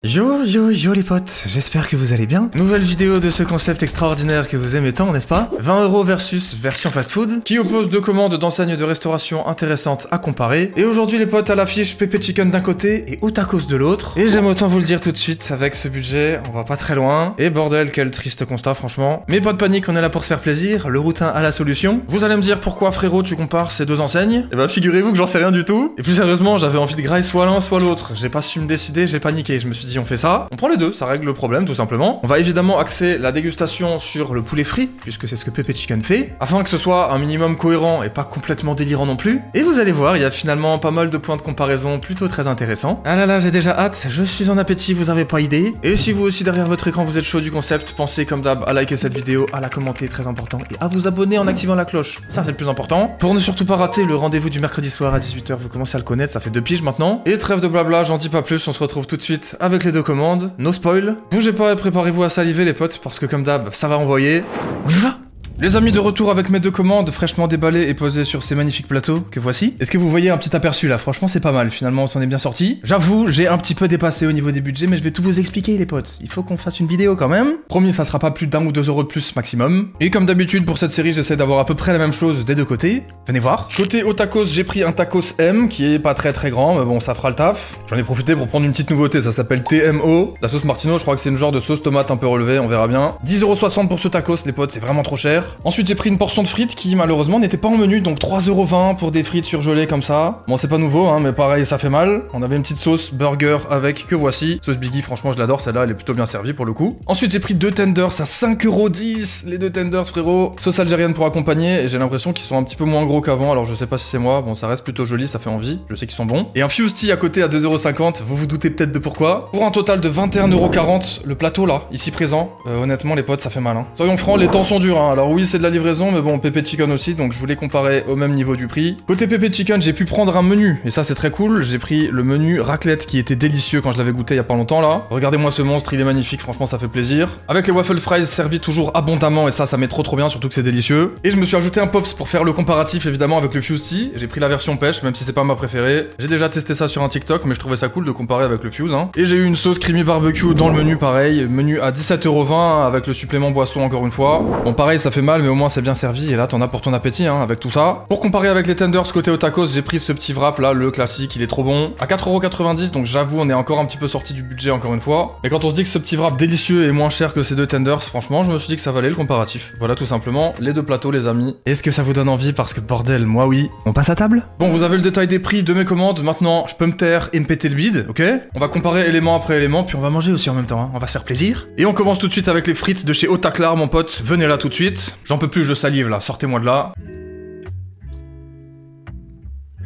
Yo yo yo les potes, j'espère que vous allez bien. Nouvelle vidéo de ce concept extraordinaire que vous aimez tant, n'est-ce pas? 20 € versus version fast-food, qui oppose deux commandes d'enseignes de restauration intéressantes à comparer. Et aujourd'hui les potes, à l'affiche Pepe Chicken d'un côté et Otakos de l'autre. Et j'aime autant vous le dire tout de suite, avec ce budget, on va pas très loin. Et bordel, quel triste constat franchement. Mais pas de panique, on est là pour se faire plaisir, le routin a la solution. Vous allez me dire pourquoi frérot tu compares ces deux enseignes? Et bah figurez-vous que j'en sais rien du tout. Et plus sérieusement, j'avais envie de grailler soit l'un soit l'autre. J'ai pas su me décider, j'ai paniqué, je me suis dit on fait ça, on prend les deux, ça règle le problème tout simplement. On va évidemment axer la dégustation sur le poulet frit, puisque c'est ce que Pepe Chicken fait, afin que ce soit un minimum cohérent et pas complètement délirant non plus. Et vous allez voir, il y a finalement pas mal de points de comparaison plutôt très intéressants. Ah là là, j'ai déjà hâte, je suis en appétit, vous avez pas idée. Et si vous aussi derrière votre écran vous êtes chaud du concept, pensez comme d'hab à liker cette vidéo, à la commenter, très important, et à vous abonner en activant la cloche, ça c'est le plus important. Pour ne surtout pas rater le rendez-vous du mercredi soir à 18 h, vous commencez à le connaître, ça fait 2 piges maintenant. Et trêve de blabla, j'en dis pas plus, on se retrouve tout de suite avec les deux commandes. No spoil. Bougez pas et préparez-vous à saliver les potes, parce que comme d'hab, ça va envoyer. On y va! Les amis, de retour avec mes deux commandes fraîchement déballées et posées sur ces magnifiques plateaux que voici. Est-ce que vous voyez un petit aperçu là? Franchement c'est pas mal, finalement on s'en est bien sorti. J'avoue, j'ai un petit peu dépassé au niveau des budgets, mais je vais tout vous expliquer les potes. Il faut qu'on fasse une vidéo quand même. Promis, ça sera pas plus d'1 ou 2 € de plus maximum. Et comme d'habitude pour cette série, j'essaie d'avoir à peu près la même chose des deux côtés. Venez voir. Côté Otakos, j'ai pris un tacos M qui est pas très grand, mais bon ça fera le taf. J'en ai profité pour prendre une petite nouveauté, ça s'appelle TMO. La sauce Martino, je crois que c'est une genre de sauce tomate un peu relevée, on verra bien. 10,60 € pour ce tacos les potes, c'est vraiment trop cher. Ensuite j'ai pris une portion de frites qui malheureusement n'était pas en menu, donc 3,20 € pour des frites surgelées comme ça. Bon c'est pas nouveau hein, mais pareil ça fait mal. On avait une petite sauce burger avec, que voici. Sauce Biggie, franchement je l'adore, celle-là elle est plutôt bien servie pour le coup. Ensuite j'ai pris 2 tenders à 5,10 €, les 2 tenders frérot. Sauce algérienne pour accompagner, et j'ai l'impression qu'ils sont un petit peu moins gros qu'avant, alors je sais pas si c'est moi, bon ça reste plutôt joli, ça fait envie, je sais qu'ils sont bons. Et un fuse tea à côté à 2,50 €, vous vous doutez peut-être de pourquoi. Pour un total de 21,40 € le plateau là, ici présent. Honnêtement les potes ça fait mal hein. Soyons francs, les temps sont durs hein. Alors oui c'est de la livraison, mais bon, Pepe Chicken aussi, donc je voulais comparer au même niveau du prix. Côté Pepe Chicken, j'ai pu prendre un menu, et ça c'est très cool. J'ai pris le menu raclette qui était délicieux quand je l'avais goûté il y a pas longtemps là. Regardez-moi ce monstre, il est magnifique, franchement ça fait plaisir. Avec les waffle fries servis toujours abondamment, et ça met trop bien, surtout que c'est délicieux. Et je me suis ajouté un pops pour faire le comparatif évidemment avec le fuse tea. J'ai pris la version pêche, même si c'est pas ma préférée. J'ai déjà testé ça sur un TikTok, mais je trouvais ça cool de comparer avec le fuse hein. Et j'ai eu une sauce creamy barbecue dans le menu, pareil, menu à 17,20 € avec le supplément boisson encore une fois. Bon pareil ça fait mal, mais au moins c'est bien servi, et là t'en as pour ton appétit hein, avec tout ça. Pour comparer avec les tenders côté Otakos, j'ai pris ce petit wrap là, le classique, il est trop bon. À 4,90 €, donc j'avoue on est encore un petit peu sorti du budget encore une fois. Et quand on se dit que ce petit wrap délicieux est moins cher que ces deux tenders, franchement je me suis dit que ça valait le comparatif. Voilà tout simplement les deux plateaux les amis. Est-ce que ça vous donne envie? Parce que bordel, moi oui. On passe à table? Bon, vous avez le détail des prix de mes commandes, maintenant je peux me taire et me péter le bide, ok? On va comparer élément après élément, puis on va manger aussi en même temps, hein. On va se faire plaisir. Et on commence tout de suite avec les frites de chez Otaklar mon pote, venez là tout de suite. J'en peux plus, je salive là, sortez-moi de là.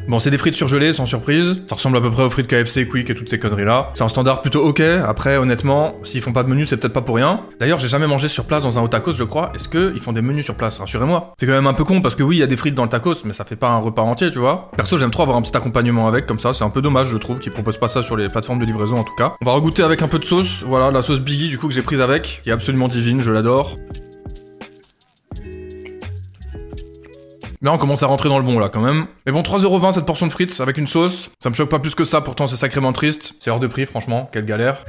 Bon, c'est des frites surgelées, sans surprise. Ça ressemble à peu près aux frites KFC, Quick et toutes ces conneries-là. C'est un standard plutôt ok. Après, honnêtement, s'ils font pas de menu, c'est peut-être pas pour rien. D'ailleurs, j'ai jamais mangé sur place dans un Otakos, je crois. Est-ce qu'ils font des menus sur place? Rassurez-moi. C'est quand même un peu con, parce que oui, il y a des frites dans le tacos, mais ça fait pas un repas entier, tu vois. Perso, j'aime trop avoir un petit accompagnement avec, comme ça. C'est un peu dommage, je trouve, qu'ils proposent pas ça sur les plateformes de livraison, en tout cas. On va regoûter avec un peu de sauce. Voilà, la sauce Biggie, du coup, que j'ai prise avec, qui est absolument divine, je l'adore. Là on commence à rentrer dans le bon là quand même. Mais bon 3,20 € cette portion de frites avec une sauce. Ça me choque pas plus que ça, pourtant c'est sacrément triste. C'est hors de prix franchement, quelle galère.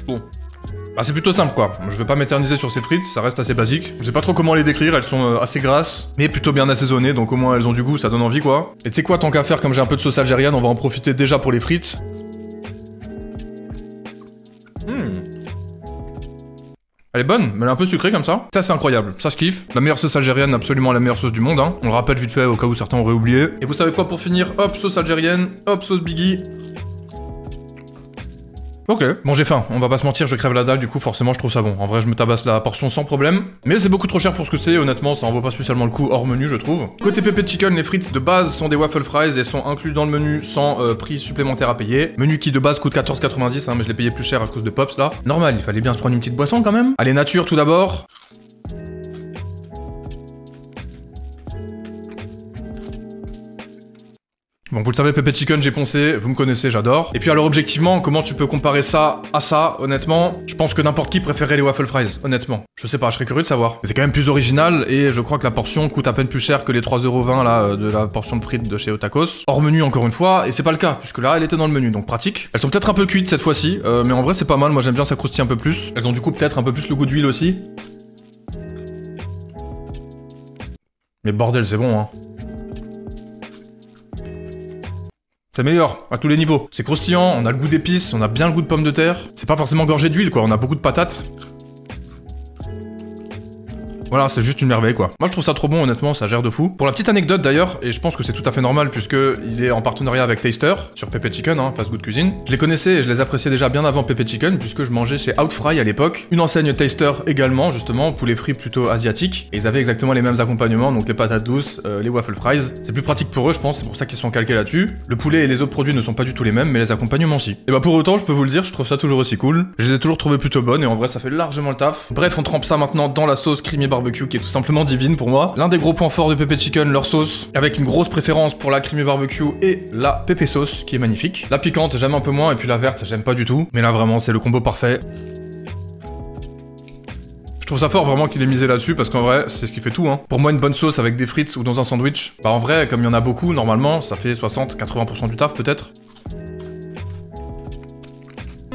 Bon. Bah c'est plutôt simple quoi. Je vais pas m'éterniser sur ces frites, ça reste assez basique. Je sais pas trop comment les décrire, elles sont assez grasses, mais plutôt bien assaisonnées, donc au moins elles ont du goût, ça donne envie quoi. Et tu sais quoi, tant qu'à faire, comme j'ai un peu de sauce algérienne, on va en profiter déjà pour les frites. Elle est bonne, mais elle est un peu sucrée comme ça. Ça c'est incroyable, ça je kiffe. La meilleure sauce algérienne, absolument la meilleure sauce du monde hein. On le rappelle vite fait au cas où certains auraient oublié. Et vous savez quoi pour finir? Hop, sauce algérienne, hop, sauce Biggie. Ok, bon j'ai faim, on va pas se mentir, je crève la dalle, du coup forcément je trouve ça bon. En vrai je me tabasse la portion sans problème. Mais c'est beaucoup trop cher pour ce que c'est, honnêtement ça en vaut pas spécialement le coup hors menu je trouve. Côté Pepe Chicken, les frites de base sont des waffle fries et sont inclus dans le menu sans prix supplémentaire à payer. Menu qui de base coûte 14,90 hein, mais je l'ai payé plus cher à cause de Pops là. Normal, il fallait bien se prendre une petite boisson quand même. Allez nature tout d'abord. Bon, vous le savez, Pepe Chicken, j'ai poncé, vous me connaissez, j'adore. Et puis alors objectivement, comment tu peux comparer ça à ça, honnêtement? Je pense que n'importe qui préférait les waffle fries, honnêtement. Je sais pas, je serais curieux de savoir. C'est quand même plus original, et je crois que la portion coûte à peine plus cher que les 3,20€ là, de la portion de frites de chez Otakos. Hors menu encore une fois, et c'est pas le cas, puisque là, elle était dans le menu, donc pratique. Elles sont peut-être un peu cuites cette fois-ci, mais en vrai c'est pas mal, moi j'aime bien, ça croustille un peu plus. Elles ont du coup peut-être un peu plus le goût d'huile aussi. Mais bordel, c'est bon, hein. C'est meilleur, à tous les niveaux. C'est croustillant, on a le goût d'épices, on a bien le goût de pommes de terre. C'est pas forcément gorgé d'huile, quoi, on a beaucoup de patates. Voilà, c'est juste une merveille, quoi. Moi, je trouve ça trop bon, honnêtement, ça gère de fou. Pour la petite anecdote, d'ailleurs, et je pense que c'est tout à fait normal, puisque il est en partenariat avec Taster, sur Pepe Chicken, hein, Fast Good Cuisine. Je les connaissais et je les appréciais déjà bien avant Pepe Chicken, puisque je mangeais chez Outfry à l'époque. Une enseigne Taster également, justement, poulet frit plutôt asiatique. Et ils avaient exactement les mêmes accompagnements, donc les patates douces, les waffle fries. C'est plus pratique pour eux, je pense, c'est pour ça qu'ils sont calqués là-dessus. Le poulet et les autres produits ne sont pas du tout les mêmes, mais les accompagnements si. Et bah pour autant, je peux vous le dire, je trouve ça toujours aussi cool. Je les ai toujours trouvées plutôt bonnes, et en vrai, ça fait largement le taf. Bref, on trempe ça maintenant dans la sauce creamy barbecue, qui est tout simplement divine pour moi. L'un des gros points forts de Pepe Chicken, leur sauce, avec une grosse préférence pour la creamy barbecue et la pépé sauce, qui est magnifique. La piquante, j'aime un peu moins, et puis la verte, j'aime pas du tout. Mais là, vraiment, c'est le combo parfait. Je trouve ça fort vraiment qu'il ait misé là-dessus, parce qu'en vrai, c'est ce qui fait tout, hein. Pour moi, une bonne sauce avec des frites ou dans un sandwich, bah en vrai, comme il y en a beaucoup, normalement, ça fait 60-80% du taf, peut-être.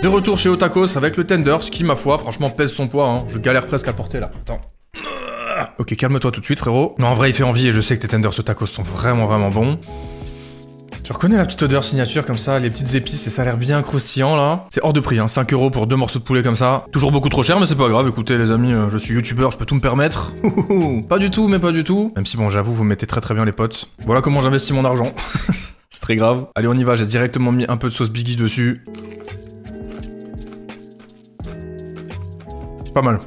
De retour chez Otakos avec le tenders, qui, ma foi, franchement, pèse son poids, hein. Je galère presque à porter, là. Attends. Ok, calme-toi tout de suite, frérot. Non, en vrai, il fait envie et je sais que tes tenders Otakos sont vraiment bons. Tu reconnais la petite odeur signature comme ça, les petites épices et ça a l'air bien croustillant là. C'est hors de prix, hein, 5€ pour 2 morceaux de poulet comme ça. Toujours beaucoup trop cher, mais c'est pas grave, écoutez les amis, je suis youtubeur, je peux tout me permettre. Pas du tout, mais pas du tout. Même si bon, j'avoue, vous mettez très bien les potes. Voilà comment j'investis mon argent. C'est très grave. Allez, on y va, j'ai directement mis un peu de sauce Biggie dessus. Pas mal.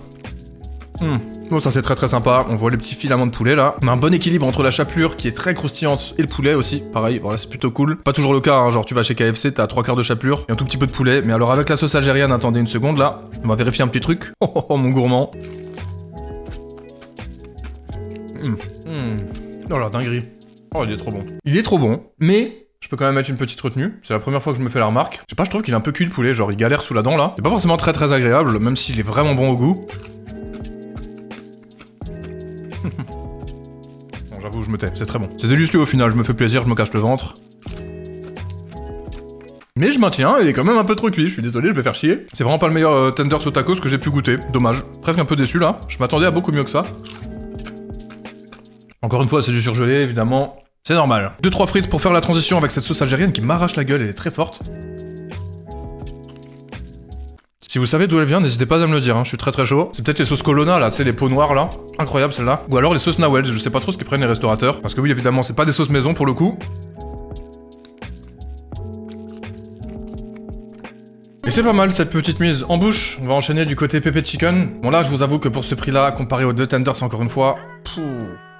Bon, ça c'est très sympa, on voit les petits filaments de poulet là. On a un bon équilibre entre la chapelure qui est très croustillante et le poulet aussi, pareil, voilà c'est plutôt cool. Pas toujours le cas, hein, genre tu vas chez KFC, t'as 3/4 de chapelure et un tout petit peu de poulet. Mais alors avec la sauce algérienne, attendez une seconde là, on va vérifier un petit truc. Oh mon gourmand. Oh la dinguerie. Oh il est trop bon. Il est trop bon, mais... je peux quand même mettre une petite retenue, c'est la première fois que je me fais la remarque. Je sais pas, je trouve qu'il est un peu cuit le poulet, genre il galère sous la dent là. C'est pas forcément très agréable, même s'il est vraiment bon au goût. Bon, j'avoue, je me tais, c'est très bon. C'est délicieux au final, je me fais plaisir, je me cache le ventre. Mais je maintiens, il est quand même un peu trop cuit, je suis désolé, je vais faire chier. C'est vraiment pas le meilleur tenders Otakos que j'ai pu goûter, dommage. Presque un peu déçu là, je m'attendais à beaucoup mieux que ça. Encore une fois, c'est du surgelé, évidemment. C'est normal. 2-3 frites pour faire la transition avec cette sauce algérienne qui m'arrache la gueule, elle est très forte. Si vous savez d'où elle vient, n'hésitez pas à me le dire, hein. Je suis très chaud. C'est peut-être les sauces Colonna là, tu sais, les pots noirs là. Incroyable celle-là. Ou alors les sauces Nawels, je sais pas trop ce qu'ils prennent les restaurateurs. Parce que oui, évidemment, c'est pas des sauces maison pour le coup. Et c'est pas mal cette petite mise en bouche. On va enchaîner du côté Pepe Chicken. Bon là, je vous avoue que pour ce prix-là, comparé aux deux tenders encore une fois...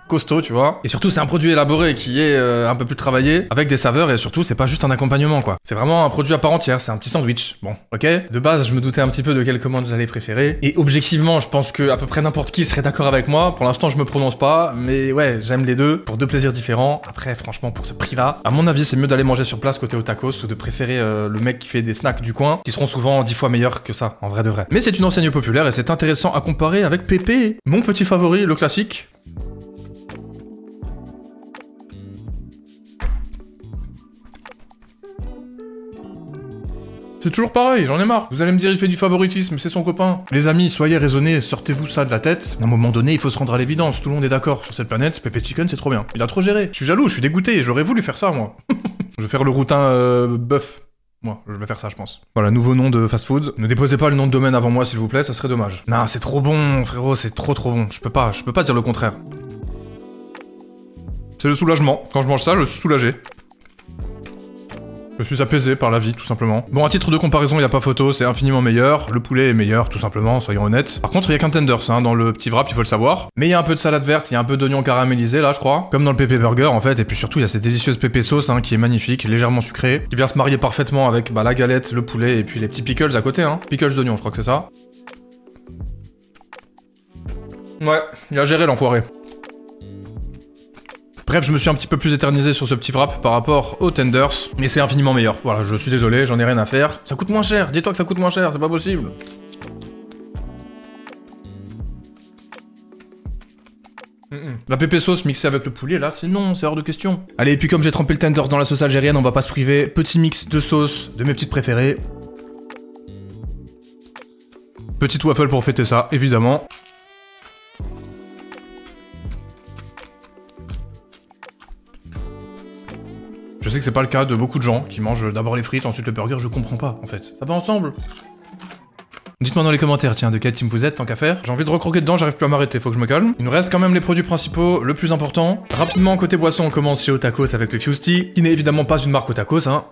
costaud, tu vois. Et surtout, c'est un produit élaboré qui est un peu plus travaillé, avec des saveurs, et surtout, c'est pas juste un accompagnement, quoi. C'est vraiment un produit à part entière, c'est un petit sandwich. Bon, ok. De base, je me doutais un petit peu de quelle commande j'allais préférer. Et objectivement, je pense que à peu près n'importe qui serait d'accord avec moi. Pour l'instant, je me prononce pas, mais ouais, j'aime les deux, pour deux plaisirs différents. Après, franchement, pour ce prix-là, à mon avis, c'est mieux d'aller manger sur place côté Otakos, ou de préférer le mec qui fait des snacks du coin, qui seront souvent 10 fois meilleurs que ça, en vrai de vrai. Mais c'est une enseigne populaire, et c'est intéressant à comparer avec Pepe, mon petit favori, le classique. C'est toujours pareil, j'en ai marre. Vous allez me dire, il fait du favoritisme, c'est son copain. Les amis, soyez raisonnés, sortez-vous ça de la tête. À un moment donné, il faut se rendre à l'évidence, tout le monde est d'accord. Sur cette planète, Pepe Chicken, c'est trop bien. Il a trop géré. Je suis jaloux, je suis dégoûté, j'aurais voulu faire ça, moi. Je vais faire le routin bœuf. Moi, je vais faire ça, je pense. Voilà, nouveau nom de fast-food. Ne déposez pas le nom de domaine avant moi, s'il vous plaît, ça serait dommage. Non, c'est trop bon, frérot, c'est trop bon. Je peux pas dire le contraire. C'est le soulagement. Quand je mange ça, je suis soulagé. Je suis apaisé par la vie, tout simplement. Bon, à titre de comparaison, il n'y a pas photo, c'est infiniment meilleur. Le poulet est meilleur, tout simplement, soyons honnêtes. Par contre, il y a qu'un tenders, hein, dans le petit wrap, il faut le savoir. Mais il y a un peu de salade verte, il y a un peu d'oignon caramélisé, là, je crois. Comme dans le pépé burger, en fait. Et puis surtout, il y a cette délicieuse pépé sauce, hein, qui est magnifique, légèrement sucrée, qui vient se marier parfaitement avec la galette, le poulet, et puis les petits pickles à côté, hein. Pickles d'oignon, je crois que c'est ça. Ouais, il a géré l'enfoiré. Bref, je me suis un petit peu plus éternisé sur ce petit wrap par rapport aux tenders, mais c'est infiniment meilleur. Voilà, je suis désolé, j'en ai rien à faire. Ça coûte moins cher, dis-toi que ça coûte moins cher, c'est pas possible. La pépé sauce mixée avec le poulet, là, c'est non, c'est hors de question. Allez, et puis comme j'ai trempé le tender dans la sauce algérienne, on va pas se priver. Petit mix de sauce, de mes petites préférées. Petite waffle pour fêter ça, évidemment. Je sais que c'est pas le cas de beaucoup de gens qui mangent d'abord les frites, ensuite le burger, je comprends pas, en fait. Ça va ensemble. Dites-moi dans les commentaires, tiens, de quel team vous êtes, tant qu'à faire. J'ai envie de recroquer dedans, j'arrive plus à m'arrêter, faut que je me calme. Il nous reste quand même les produits principaux, le plus important. Rapidement, côté boisson, on commence chez Otakos avec le Fuse Tea, qui n'est évidemment pas une marque Otakos, hein.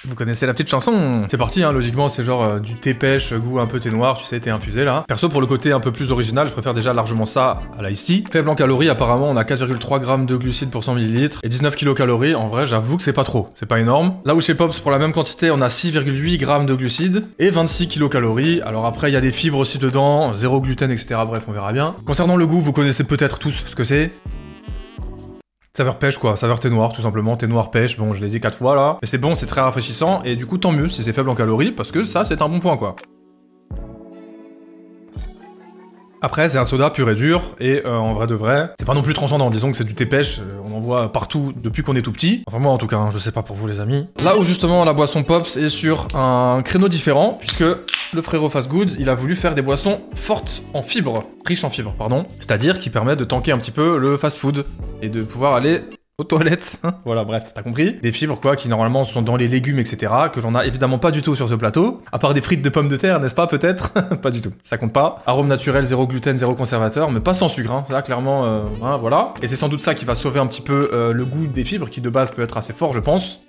Vous connaissez la petite chanson. C'est parti, hein, logiquement, c'est genre du thé pêche, goût un peu thé noir, tu sais, thé infusé là. Perso, pour le côté un peu plus original, je préfère déjà largement ça à l'ice tea. Faible en calories, apparemment, on a 4,3 grammes de glucides pour 100 ml et 19 kilocalories. En vrai, j'avoue que c'est pas trop, c'est pas énorme. Là où chez Pops, pour la même quantité, on a 6,8 grammes de glucides et 26 kilocalories. Alors après, il y a des fibres aussi dedans, 0 gluten, etc. Bref, on verra bien. Concernant le goût, vous connaissez peut-être tous ce que c'est. Saveur pêche quoi, saveur thé noir tout simplement, thé noir pêche, bon je l'ai dit 4 fois là. Mais c'est bon, c'est très rafraîchissant et du coup tant mieux si c'est faible en calories parce que ça c'est un bon point quoi. Après c'est un soda pur et dur et en vrai de vrai, c'est pas non plus transcendant, disons que c'est du thé pêche, on en voit partout depuis qu'on est tout petit. Enfin moi en tout cas, hein, je sais pas pour vous les amis. Là où justement la boisson Pops est sur un créneau différent puisque le frérot Fast Goods, il a voulu faire des boissons fortes en fibres, riches en fibres, pardon. C'est-à-dire qui permettent de tanker un petit peu le fast food et de pouvoir aller aux toilettes. Voilà, bref, t'as compris. Des fibres, quoi, qui normalement sont dans les légumes, etc., que l'on a évidemment pas du tout sur ce plateau. À part des frites de pommes de terre, n'est-ce pas, peut-être? Pas du tout, ça compte pas. Arôme naturel, zéro gluten, zéro conservateur, mais pas sans sucre, hein. Là, clairement, hein, voilà. Et c'est sans doute ça qui va sauver un petit peu le goût des fibres, qui de base peut être assez fort, je pense.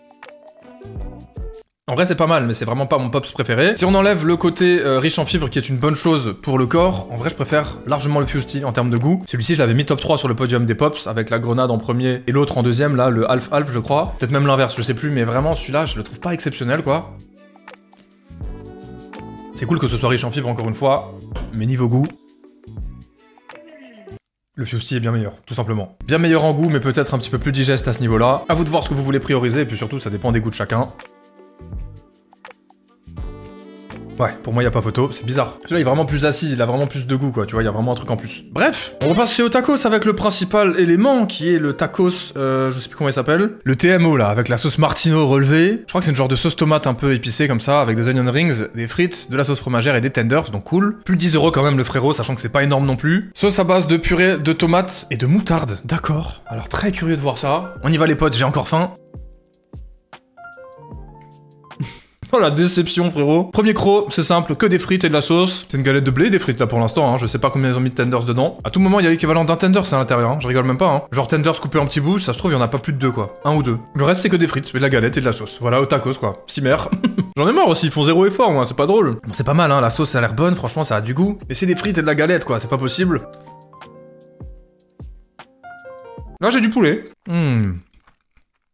En vrai c'est pas mal, mais c'est vraiment pas mon Pops préféré. Si on enlève le côté riche en fibres qui est une bonne chose pour le corps, en vrai je préfère largement le Fuse Tea en termes de goût. Celui-ci je l'avais mis top 3 sur le podium des Pops, avec la grenade en premier et l'autre en deuxième, là le half-half je crois. Peut-être même l'inverse, je sais plus, mais vraiment celui-là je le trouve pas exceptionnel quoi. C'est cool que ce soit riche en fibres encore une fois, mais niveau goût... Le Fuse Tea est bien meilleur, tout simplement. Bien meilleur en goût, mais peut-être un petit peu plus digeste à ce niveau-là. À vous de voir ce que vous voulez prioriser, et puis surtout ça dépend des goûts de chacun. Ouais, pour moi, y a pas photo, c'est bizarre. Celui-là, il est vraiment plus acide, il a vraiment plus de goût, quoi, tu vois, il y a vraiment un truc en plus. Bref, on repasse chez Otakos avec le principal élément, qui est le tacos, je sais plus comment il s'appelle. Le TMO, là, avec la sauce Martino relevée. Je crois que c'est une genre de sauce tomate un peu épicée, comme ça, avec des onion rings, des frites, de la sauce fromagère et des tenders, donc cool. Plus de 10 € quand même, le frérot, sachant que c'est pas énorme non plus. Sauce à base de purée de tomates et de moutarde, d'accord. Alors, très curieux de voir ça. On y va les potes, j'ai encore faim. Oh la déception frérot. Premier croc, c'est simple, que des frites et de la sauce. C'est une galette de blé des frites là pour l'instant, hein. Je sais pas combien ils ont mis de tenders dedans. À tout moment il y a l'équivalent d'un tenders à l'intérieur, hein. Je rigole même pas hein. Genre tenders coupé en petits bouts, ça se trouve il y en a pas plus de 2 quoi. 1 ou 2. Le reste c'est que des frites, et de la galette et de la sauce. Voilà, au tacos quoi. Cimer. J'en ai marre aussi, ils font zéro effort moi, c'est pas drôle. Bon c'est pas mal hein, la sauce ça a l'air bonne, franchement ça a du goût. Mais c'est des frites et de la galette quoi, c'est pas possible. Là j'ai du poulet.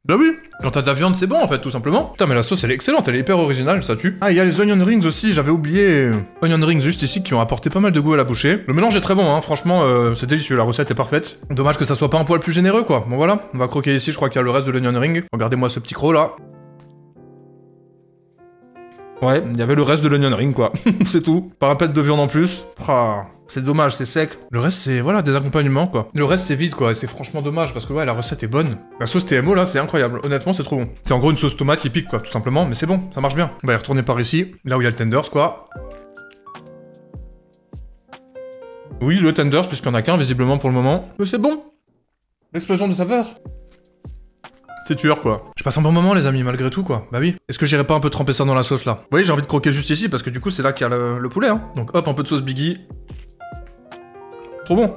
Bah oui, quand t'as de la viande c'est bon en fait tout simplement. Putain mais la sauce elle est excellente, elle est hyper originale, ça tue. Ah il y a les onion rings aussi, j'avais oublié. Onion rings juste ici qui ont apporté pas mal de goût à la bouchée. Le mélange est très bon hein, franchement c'est délicieux, la recette est parfaite. Dommage que ça soit pas un poil plus généreux quoi. Bon voilà, on va croquer ici, je crois qu'il y a le reste de l'onion ring. Regardez-moi ce petit croc là. Ouais, il y avait le reste de l'onion ring quoi, c'est tout. Pas un pet de viande en plus. Ah, c'est dommage, c'est sec. Le reste c'est, voilà, des accompagnements quoi. Le reste c'est vide quoi, et c'est franchement dommage parce que ouais, la recette est bonne. La sauce TMO là, c'est incroyable, honnêtement c'est trop bon. C'est en gros une sauce tomate qui pique quoi, tout simplement, mais c'est bon, ça marche bien. On va y retourner par ici, là où il y a le tenders quoi. Oui, le tenders, puisqu'il n'y en a qu'un visiblement pour le moment. Mais c'est bon. L'explosion de saveur. C'est tueur quoi. Je passe un bon moment les amis malgré tout quoi. Bah oui. Est-ce que j'irais pas un peu tremper ça dans la sauce là? Vous voyez j'ai envie de croquer juste ici parce que du coup c'est là qu'il y a le poulet hein. Donc hop un peu de sauce Biggie. Trop bon.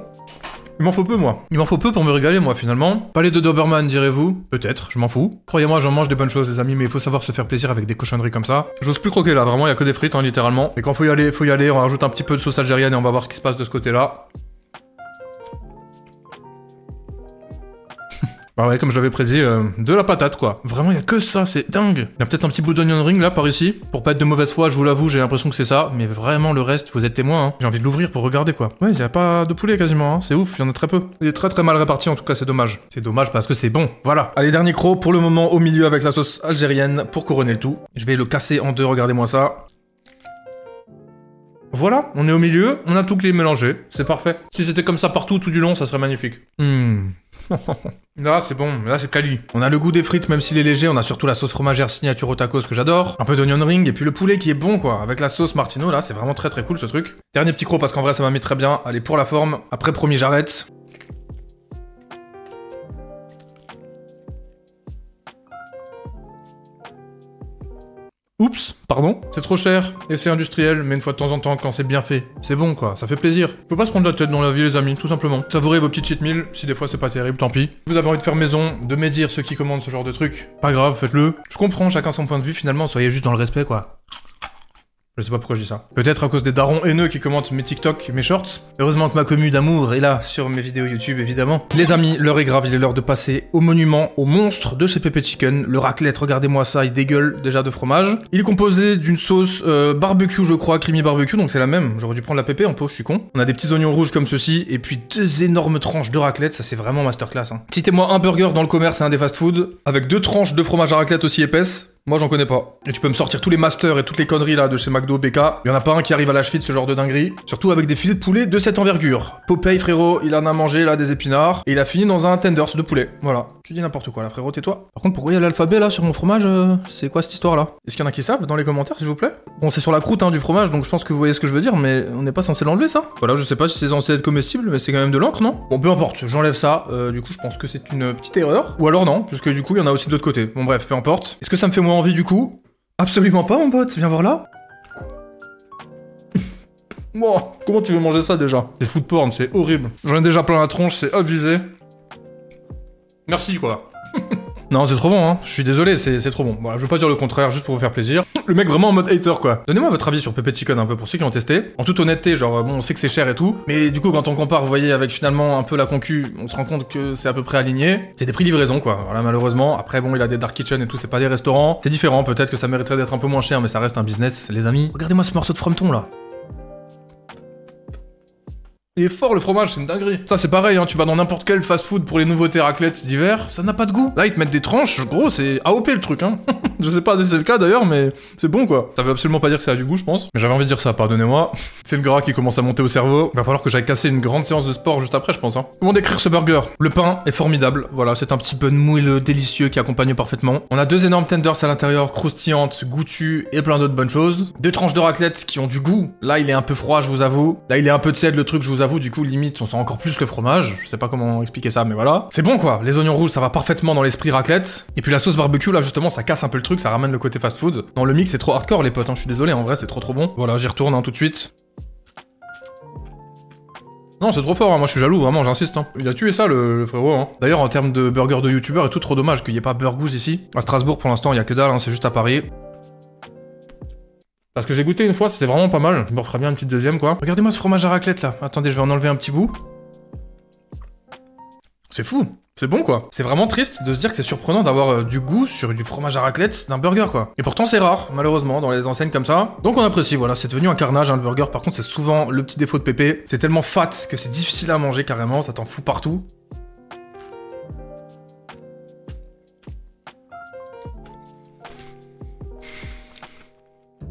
Il m'en faut peu moi. Il m'en faut peu pour me régaler moi finalement. Pas les deux Doberman direz-vous? Peut-être, je m'en fous. Croyez-moi j'en mange des bonnes choses les amis mais il faut savoir se faire plaisir avec des cochonneries comme ça. J'ose plus croquer là, vraiment il y a que des frites hein, littéralement. Et quand faut y aller, on rajoute un petit peu de sauce algérienne et on va voir ce qui se passe de ce côté là. Bah ouais, comme je l'avais prédit, de la patate quoi. Vraiment, il y a que ça, c'est dingue. Il y a peut-être un petit bout d'onion ring là par ici. Pour pas être de mauvaise foi, je vous l'avoue, j'ai l'impression que c'est ça. Mais vraiment, le reste, vous êtes témoin, hein. J'ai envie de l'ouvrir pour regarder quoi. Ouais, il y a pas de poulet quasiment, hein. C'est ouf, il y en a très peu. Il est très très mal réparti en tout cas, c'est dommage. C'est dommage parce que c'est bon. Voilà. Allez, dernier croc pour le moment au milieu avec la sauce algérienne pour couronner le tout. Je vais le casser en deux, regardez-moi ça. Voilà, on est au milieu, on a tout qui est mélangé, c'est parfait. Si c'était comme ça partout, tout du long, ça serait magnifique. Là, c'est bon, là, c'est quali. On a le goût des frites, même s'il est léger, on a surtout la sauce fromagère signature au tacos que j'adore. Un peu d'onion ring, et puis le poulet qui est bon, quoi. Avec la sauce Martino, là, c'est vraiment très très cool, ce truc. Dernier petit croc, parce qu'en vrai, ça m'a mis très bien. Allez, pour la forme, après premier, j'arrête. Oups, pardon, c'est trop cher, et c'est industriel, mais une fois de temps en temps, quand c'est bien fait, c'est bon quoi, ça fait plaisir. Faut pas se prendre la tête dans la vie les amis, tout simplement. Savourez vos petites cheat meals, si des fois c'est pas terrible, tant pis. Vous avez envie de faire maison, de médire ceux qui commandent ce genre de truc, pas grave, faites-le. Je comprends, chacun son point de vue finalement, soyez juste dans le respect quoi. Je sais pas pourquoi je dis ça. Peut-être à cause des darons haineux qui commentent mes TikTok, mes shorts. Heureusement que ma commu d'amour est là sur mes vidéos YouTube, évidemment. Les amis, l'heure est grave, il est l'heure de passer au monument, au monstre de chez Pepe Chicken. Le raclette, regardez-moi ça, il dégueule déjà de fromage. Il est composé d'une sauce barbecue, je crois, creamy barbecue, donc c'est la même. J'aurais dû prendre la pépé en pot, je suis con. On a des petits oignons rouges comme ceci, et puis 2 énormes tranches de raclette, ça c'est vraiment masterclass. Hein. Citez-moi un burger dans le commerce et un des fast-food, avec 2 tranches de fromage à raclette aussi épaisses. Moi j'en connais pas. Et tu peux me sortir tous les masters et toutes les conneries là de chez McDo, BK. Il y en a pas un qui arrive à la cheville de ce genre de dinguerie. Surtout avec des filets de poulet de cette envergure. Popeye frérot, il en a mangé là des épinards. Et il a fini dans un tenders de poulet. Voilà. Tu dis n'importe quoi là frérot, tais-toi. Par contre pourquoi il y a l'alphabet là sur mon fromage c'est quoi cette histoire là? Est-ce qu'il y en a qui savent dans les commentaires s'il vous plaît? Bon c'est sur la croûte hein, du fromage donc je pense que vous voyez ce que je veux dire mais on n'est pas censé l'enlever ça. Voilà je sais pas si c'est censé être comestible mais c'est quand même de l'encre non? Bon peu importe, j'enlève ça. Du coup je pense que c'est une petite erreur. Ou alors non, puisque du coup il y en a aussi de l'autre côté. Bon bref, peu importe. Est-ce que ça me fait moins envie du coup? Absolument pas mon pote, viens voir là. Bon, comment tu veux manger ça déjà? C'est food porn, c'est horrible. J'en ai déjà plein la tronche, c'est abusé. Merci quoi. Non, c'est trop bon, hein. Je suis désolé, c'est trop bon. Voilà, je veux pas dire le contraire, juste pour vous faire plaisir. Le mec vraiment en mode hater, quoi. Donnez-moi votre avis sur Pepe Chicken un peu, pour ceux qui ont testé. En toute honnêteté, genre, bon, on sait que c'est cher et tout, mais du coup, quand on compare, vous voyez, avec finalement un peu la concu, on se rend compte que c'est à peu près aligné. C'est des prix livraison, quoi. Voilà, malheureusement. Après, bon, il a des dark kitchen et tout, c'est pas des restaurants. C'est différent, peut-être que ça mériterait d'être un peu moins cher, mais ça reste un business, les amis. Regardez-moi ce morceau de frometon, là. Il est fort le fromage, c'est une dinguerie. Ça c'est pareil, hein, tu vas dans n'importe quel fast-food pour les nouveautés raclettes d'hiver, ça n'a pas de goût. Là ils te mettent des tranches, gros c'est AOP le truc hein. Je sais pas si c'est le cas d'ailleurs, mais c'est bon quoi. Ça veut absolument pas dire que ça a du goût je pense. Mais j'avais envie de dire ça, pardonnez-moi. C'est le gras qui commence à monter au cerveau. Va falloir que j'aille casser une grande séance de sport juste après je pense. Hein. Comment décrire ce burger? Le pain est formidable, voilà, c'est un petit peu de moule délicieux qui accompagne parfaitement. On a 2 énormes tenders à l'intérieur, croustillantes, goûtues et plein d'autres bonnes choses. 2 tranches de raclette qui ont du goût. Là il est un peu froid je vous avoue. Là il est un peu tiède le truc je vous avoue, du coup limite on sent encore plus le fromage. Je sais pas comment expliquer ça mais voilà. C'est bon quoi, les oignons rouges ça va parfaitement dans l'esprit raclette. Et puis la sauce barbecue là justement ça casse un peu le truc, ça ramène le côté fast food. Non le mix c'est trop hardcore les potes, hein. Je suis désolé en vrai c'est trop bon. Voilà j'y retourne hein, tout de suite. Non c'est trop fort, hein. Moi je suis jaloux vraiment j'insiste. Hein. Il a tué ça le frérot. Hein. D'ailleurs en termes de burger de youtubeur et tout trop dommage qu'il n'y ait pas Burgouz ici. À Strasbourg pour l'instant il y a que dalle, hein. C'est juste à Paris. Parce que j'ai goûté une fois, c'était vraiment pas mal. Je me referais bien une petite deuxième quoi. Regardez-moi ce fromage à raclette là. Attendez, je vais en enlever un petit bout. C'est fou. C'est bon quoi. C'est vraiment triste de se dire que c'est surprenant d'avoir du goût sur du fromage à raclette d'un burger quoi. Et pourtant c'est rare, malheureusement, dans les enseignes comme ça. Donc on apprécie, voilà, c'est devenu un carnage hein, le burger. Par contre c'est souvent le petit défaut de Pépé. C'est tellement fat que c'est difficile à manger carrément, ça t'en fout partout.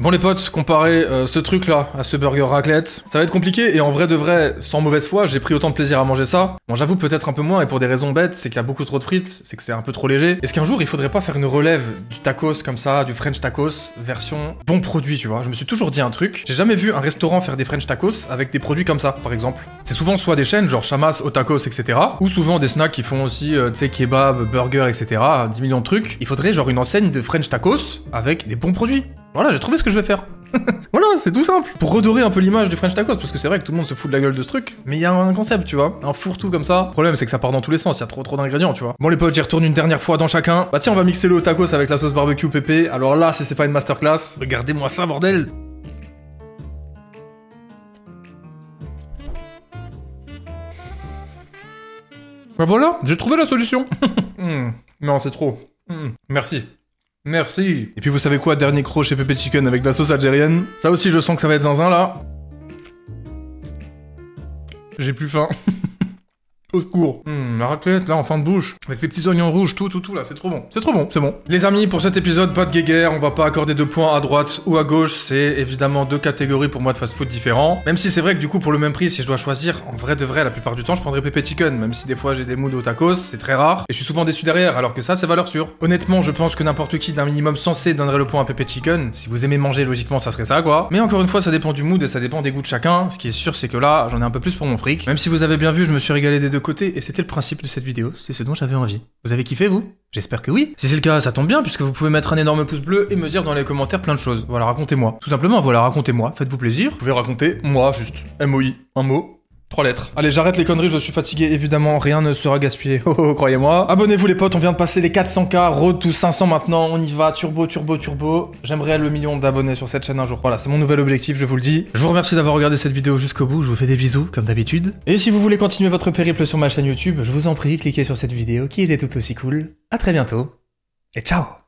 Bon les potes, comparer ce truc là à ce burger raclette, ça va être compliqué et en vrai de vrai, sans mauvaise foi, j'ai pris autant de plaisir à manger ça. Bon j'avoue peut-être un peu moins et pour des raisons bêtes, c'est qu'il y a beaucoup trop de frites, c'est que c'est un peu trop léger. Est-ce qu'un jour il faudrait pas faire une relève du tacos comme ça, du French tacos, version bon produit tu vois? Je me suis toujours dit un truc, j'ai jamais vu un restaurant faire des French tacos avec des produits comme ça par exemple. C'est souvent soit des chaînes genre Chamas, Otakos etc. Ou souvent des snacks qui font aussi, tu sais, kebab, burger etc. 10 millions de trucs. Il faudrait genre une enseigne de French tacos avec des bons produits. Voilà, j'ai trouvé ce que je vais faire. Voilà, c'est tout simple. Pour redorer un peu l'image du French tacos, parce que c'est vrai que tout le monde se fout de la gueule de ce truc, mais il y a un concept, tu vois. Un fourre-tout comme ça. Le problème, c'est que ça part dans tous les sens, il y a trop d'ingrédients, tu vois. Bon, les potes, j'y retourne une dernière fois dans chacun. Bah tiens, on va mixer le tacos avec la sauce barbecue pépé. Alors là, si c'est pas une masterclass, regardez-moi ça, bordel. Bah voilà, j'ai trouvé la solution. Non, c'est trop. Merci. Merci. Et puis vous savez quoi, dernier croc chez Pepe Chicken avec de la sauce algérienne. Ça aussi, je sens que ça va être zinzin, là. J'ai plus faim. Au secours. La raclette, là, en fin de bouche. Avec les petits oignons rouges, tout, là, c'est trop bon. C'est trop bon, c'est bon. Les amis, pour cet épisode, pas de guéguerre, on va pas accorder de points à droite ou à gauche. C'est évidemment deux catégories pour moi de fast-food différents. Même si c'est vrai que du coup, pour le même prix, si je dois choisir, en vrai de vrai, la plupart du temps, je prendrais Pepe Chicken. Même si des fois, j'ai des moods au tacos, c'est très rare. Et je suis souvent déçu derrière, alors que ça, c'est valeur sûre. Honnêtement, je pense que n'importe qui d'un minimum sensé donnerait le point à Pepe Chicken. Si vous aimez manger, logiquement, ça serait ça, quoi. Mais encore une fois, ça dépend du mood et ça dépend des goûts de chacun. Ce qui est sûr, c'est que là, j'en ai un peu plus pour mon fric. Même si vous avez bien vu, je me suis régalé des deux côtés et c'était le principe de cette vidéo, c'est ce dont j'avais envie. Vous avez kiffé, vous? J'espère que oui. Si c'est le cas, ça tombe bien, puisque vous pouvez mettre un énorme pouce bleu et me dire dans les commentaires plein de choses. Voilà, racontez-moi. Tout simplement, voilà, racontez-moi. Faites-vous plaisir. Vous pouvez raconter, moi, juste. MOI. Un mot. 3 lettres. Allez, j'arrête les conneries, je suis fatigué, évidemment, rien ne sera gaspillé. Oh, croyez-moi. Abonnez-vous les potes, on vient de passer les 400K, road to 500 maintenant, on y va, turbo. J'aimerais le million d'abonnés sur cette chaîne un jour. Voilà, c'est mon nouvel objectif, je vous le dis. Je vous remercie d'avoir regardé cette vidéo jusqu'au bout, je vous fais des bisous, comme d'habitude. Et si vous voulez continuer votre périple sur ma chaîne YouTube, je vous en prie, cliquez sur cette vidéo qui était tout aussi cool. À très bientôt, et ciao!